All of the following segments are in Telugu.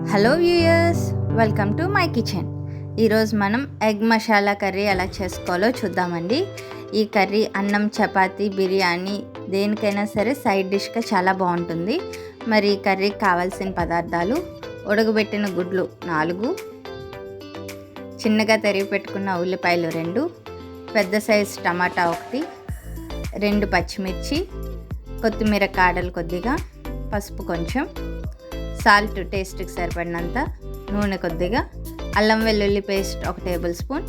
Hello viewers, welcome to my kitchen. ఈరోజు మనం ఎగ్ మసాలా కర్రీ ఎలా చేసుకోవాలో చూద్దామండి. ఈ కర్రీ అన్నం, చపాతీ, బిర్యానీ దేనికైనా సరే సైడ్ డిష్గా చాలా బాగుంటుంది. మరి ఈ కర్రీకి కావాల్సిన పదార్థాలు: ఉడకబెట్టిన గుడ్లు 4, చిన్నగా తరిగి పెట్టుకున్న ఉల్లిపాయలు 2, పెద్ద సైజు టమాటా 1, 2 పచ్చిమిర్చి, కొత్తిమీర కాడలు కొద్దిగా, పసుపు కొంచెం, సాల్ట్ టేస్ట్కి సరిపడినంత, నూనె కొద్దిగా, అల్లం వెల్లుల్లి పేస్ట్ 1 టేబుల్ స్పూన్,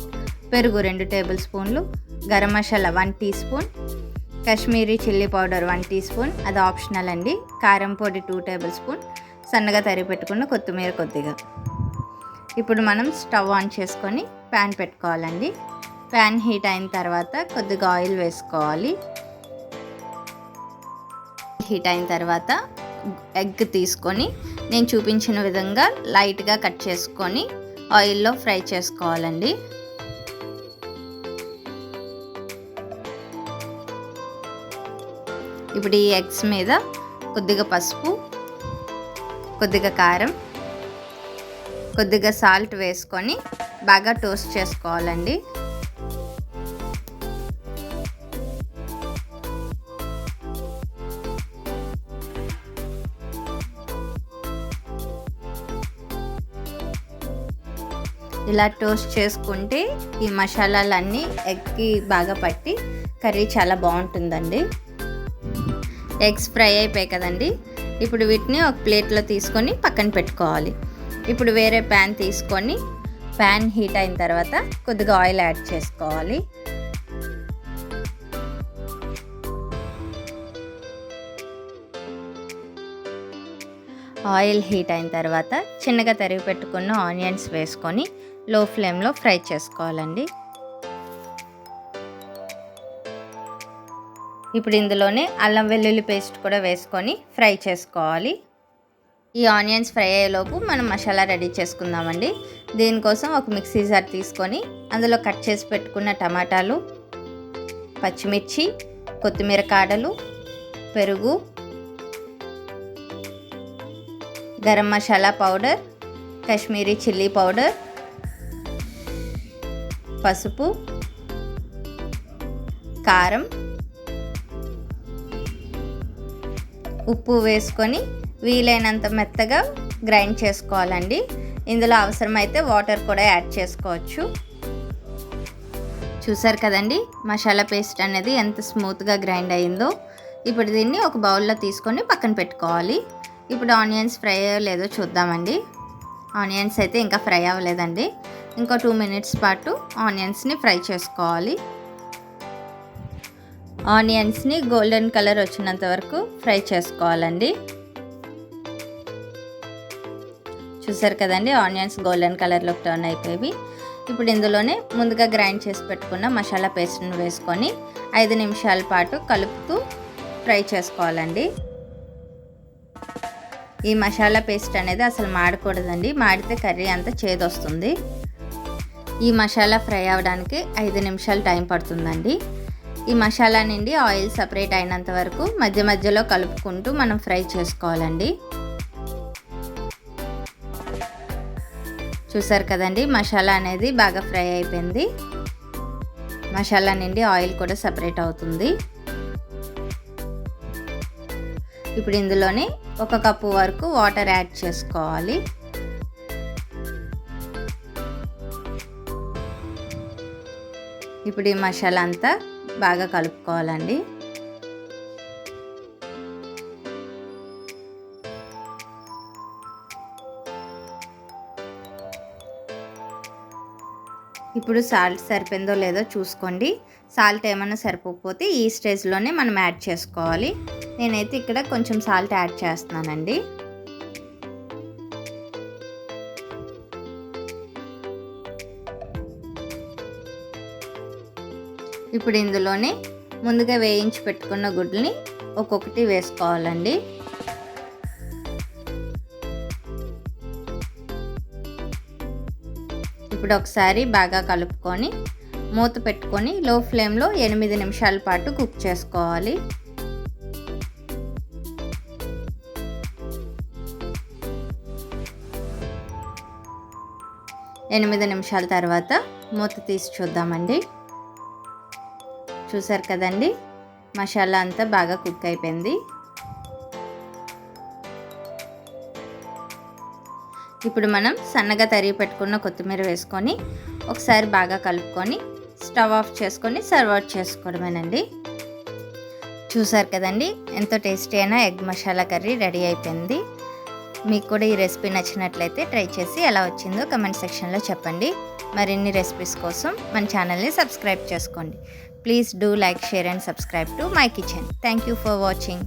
పెరుగు 2 టేబుల్ స్పూన్లు, garam masala 1 teaspoon, Kashmiri chilli powder 1 teaspoon, అది ఆప్షనల్ అండి, కారం పొడి 2 టేబుల్ స్పూన్, సన్నగా తరిగి పెట్టుకున్న కొత్తిమీర కొద్దిగా. ఇప్పుడు మనం స్టవ్ ఆన్ చేసుకొని ప్యాన్ పెట్టుకోవాలండి. ప్యాన్ హీట్ అయిన తర్వాత కొద్దిగా ఆయిల్ వేసుకోవాలి. హీట్ అయిన తర్వాత ఎగ్ తీసుకొని నేను చూపించిన విధంగా లైట్గా కట్ చేసుకొని ఆయిల్లో ఫ్రై చేసుకోవాలండి. ఇప్పుడు ఈ ఎగ్స్ మీద కొద్దిగా పసుపు, కొద్దిగా కారం, కొద్దిగా సాల్ట్ వేసుకొని బాగా టోస్ట్ చేసుకోవాలండి. ఇలా టోస్ట్ చేసుకుంటే ఈ మసాలాలన్నీ ఎగ్కి బాగా పట్టి కర్రీ చాలా బాగుంటుందండి. ఎగ్స్ ఫ్రై అయిపోయాయి కదండి. ఇప్పుడు వీటిని ఒక ప్లేట్లో తీసుకొని పక్కన పెట్టుకోవాలి. ఇప్పుడు వేరే ప్యాన్ తీసుకొని ప్యాన్ హీట్ అయిన తర్వాత కొద్దిగా ఆయిల్ యాడ్ చేసుకోవాలి. ఆయిల్ హీట్ అయిన తర్వాత చిన్నగా తరిగి పెట్టుకున్న ఆనియన్స్ వేసుకొని లో ఫ్లేమ్లో ఫ్రై చేసుకోవాలండి. ఇప్పుడు ఇందులోనే అల్లం వెల్లుల్లి పేస్ట్ కూడా వేసుకొని ఫ్రై చేసుకోవాలి. ఈ ఆనియన్స్ ఫ్రై అయ్యేలోపు మనం మసాలా రెడీ చేసుకుందామండి. దీనికోసం ఒక మిక్సీ జార్ తీసుకొని అందులో కట్ చేసి పెట్టుకున్న టమాటాలు, పచ్చిమిర్చి, కొత్తిమీర కాడలు, పెరుగు, garam masala powder, Kashmiri chilli powder, పసుపు, కారం, ఉప్పు వేసుకొని వీలైనంత మెత్తగా గ్రైండ్ చేసుకోవాలండి. ఇందులో అవసరమైతే వాటర్ కూడా యాడ్ చేసుకోవచ్చు. చూసారు కదండి మసాలా పేస్ట్ అనేది ఎంత స్మూత్గా గ్రైండ్ అయిందో. ఇప్పుడు దీన్ని ఒక బౌల్లో తీసుకొని పక్కన పెట్టుకోవాలి. ఇప్పుడు ఆనియన్స్ ఫ్రై అయ్యో లేదో చూద్దామండి. ఆనియన్స్ అయితే ఇంకా ఫ్రై అవ్వలేదండి. ఇంకో 2 మినిట్స్ పాటు ఆనియన్స్ని ఫ్రై చేసుకోవాలి. ఆనియన్స్ని గోల్డెన్ కలర్ వచ్చినంత వరకు ఫ్రై చేసుకోవాలండి. చూసారు కదండి ఆనియన్స్ గోల్డెన్ కలర్లోకి టర్న్ అయిపోయి. ఇప్పుడు ఇందులోనే ముందుగా గ్రైండ్ చేసి పెట్టుకున్న మసాలా పేస్ట్ని వేసుకొని 5 నిమిషాల పాటు కలుపుతూ ఫ్రై చేసుకోవాలండి. ఈ మసాలా పేస్ట్ అనేది అసలు మాడకూడదండి. మాడితే కర్రీ అంతా చేదొస్తుంది. ఈ మసాలా ఫ్రై అవ్వడానికి 5 నిమిషాలు టైం పడుతుందండి. ఈ మసాలా నుండి ఆయిల్ సపరేట్ అయినంత వరకు మధ్య మధ్యలో కలుపుకుంటూ మనం ఫ్రై చేసుకోవాలండి. చూసారు కదండి మసాలా అనేది బాగా ఫ్రై అయిపోయింది. మసాలా నుండి ఆయిల్ కూడా సపరేట్ అవుతుంది. ఇప్పుడు ఇందులోనే 1 కప్పు వరకు వాటర్ యాడ్ చేసుకోవాలి. ఇప్పుడు ఈ మసాలా అంతా బాగా కలుపుకోవాలండి. ఇప్పుడు సాల్ట్ సరిపోయిందో లేదో చూసుకోండి. సాల్ట్ ఏమైనా సరిపోకపోతే ఈ స్టేజ్లోనే మనం యాడ్ చేసుకోవాలి. నేనైతే ఇక్కడ కొంచెం సాల్ట్ యాడ్ చేస్తున్నానండి. ఇప్పుడు ఇందులోనే ముందుగా వేయించి పెట్టుకున్న గుడ్లని ఒక్కొక్కటి వేసుకోవాలండి. ఇప్పుడు ఒకసారి బాగా కలుపుకొని మూత పెట్టుకొని లో ఫ్లేమ్లో 8 నిమిషాల పాటు కుక్ చేసుకోవాలి. 8 నిమిషాల తర్వాత మూత తీసి చూద్దామండి. చూసారు కదండి, మసాలా అంతా బాగా కుక్ అయిపోయింది. ఇప్పుడు మనం సన్నగా తరిగి పెట్టుకున్న కొత్తిమీర వేసుకొని ఒకసారి బాగా కలుపుకొని స్టవ్ ఆఫ్ చేసుకొని సర్వ్ అవుట్ చేసుకోవడమేనండి. చూసారు కదండి, ఎంతో టేస్టీ అయిన ఎగ్ మసాలా కర్రీ రెడీ అయిపోయింది. మీకు కూడా ఈ రెసిపీ నచ్చినట్లయితే ట్రై చేసి ఎలా వచ్చిందో కమెంట్ సెక్షన్లో చెప్పండి. మరిన్ని రెసిపీస్ కోసం మన ఛానల్ని సబ్స్క్రైబ్ చేసుకోండి. Please do like, share and subscribe to my kitchen. Thank you for watching.